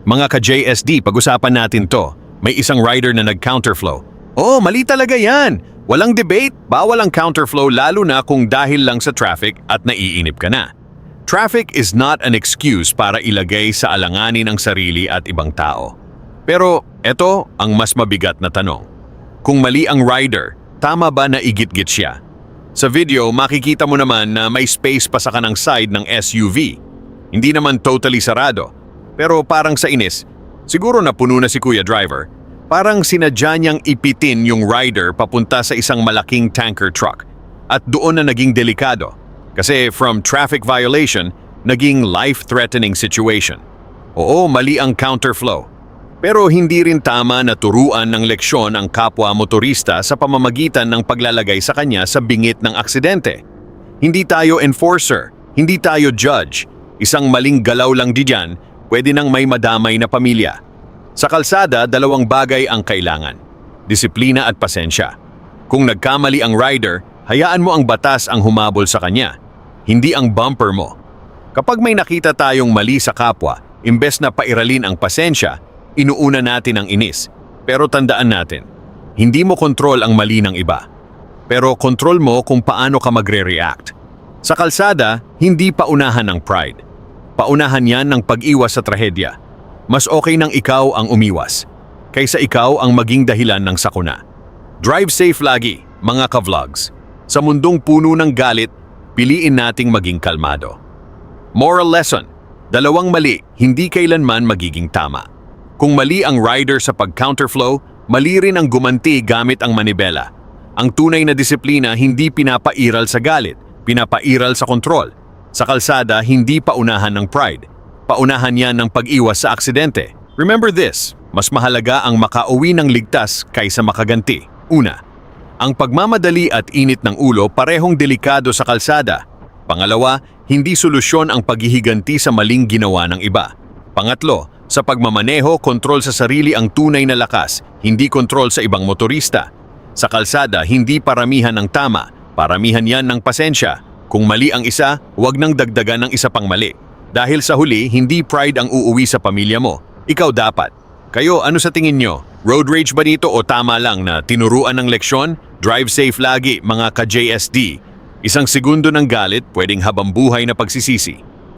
Mga ka-JSD, pag-usapan natin to. May isang rider na nag-counterflow. Oh, mali talaga yan! Walang debate, bawal ang counterflow lalo na kung dahil lang sa traffic at naiinip ka na. Traffic is not an excuse para ilagay sa alanganin ang sarili at ibang tao. Pero eto ang mas mabigat na tanong. Kung mali ang rider, tama ba na igit-git siya? Sa video, makikita mo naman na may space pa sa kanang side ng SUV. Hindi naman totally sarado. Pero parang sa inis, siguro na puno na si Kuya Driver. Parang sinadya niyang ipitin yung rider papunta sa isang malaking tanker truck. At doon na naging delikado. Kasi from traffic violation, naging life-threatening situation. Oo, mali ang counterflow. Pero hindi rin tama na turuan ng leksyon ang kapwa motorista sa pamamagitan ng paglalagay sa kanya sa bingit ng aksidente. Hindi tayo enforcer, hindi tayo judge. Isang maling galaw lang diyan, pwede nang may madamay na pamilya. Sa kalsada, dalawang bagay ang kailangan. Disiplina at pasensya. Kung nagkamali ang rider, hayaan mo ang batas ang humabol sa kanya, hindi ang bumper mo. Kapag may nakita tayong mali sa kapwa, imbes na pairalin ang pasensya, inuuna natin ang inis. Pero tandaan natin, hindi mo kontrol ang mali ng iba. Pero kontrol mo kung paano ka magre-react. Sa kalsada, hindi paunahan ng pride. Paunahan yan ng pag-iwas sa trahedya. Mas okay nang ikaw ang umiwas, kaysa ikaw ang maging dahilan ng sakuna. Drive safe lagi, mga ka-vlogs. Sa mundong puno ng galit, piliin nating maging kalmado. Moral lesson, dalawang mali, hindi kailanman magiging tama. Kung mali ang rider sa pag-counterflow, mali rin ang gumanti gamit ang manibela. Ang tunay na disiplina hindi pinapairal sa galit, pinapairal sa kontrol. Sa kalsada, hindi paunahan ng pride. Paunahan yan ng pag-iwas sa aksidente. Remember this, mas mahalaga ang makauwi ng ligtas kaysa makaganti. Una, ang pagmamadali at init ng ulo parehong delikado sa kalsada. Pangalawa, hindi solusyon ang paghihiganti sa maling ginawa ng iba. Pangatlo, sa pagmamaneho, kontrol sa sarili ang tunay na lakas, hindi kontrol sa ibang motorista. Sa kalsada, hindi paramihan ng tama, paramihan yan ng pasensya. Kung mali ang isa, huwag nang dagdagan ng isa pang mali. Dahil sa huli, hindi pride ang uuwi sa pamilya mo. Ikaw dapat. Kayo, ano sa tingin nyo? Road rage ba dito o tama lang na tinuruan ng leksyon? Drive safe lagi, mga ka-JSD. Isang segundo ng galit, pwedeng habang buhay na pagsisisi.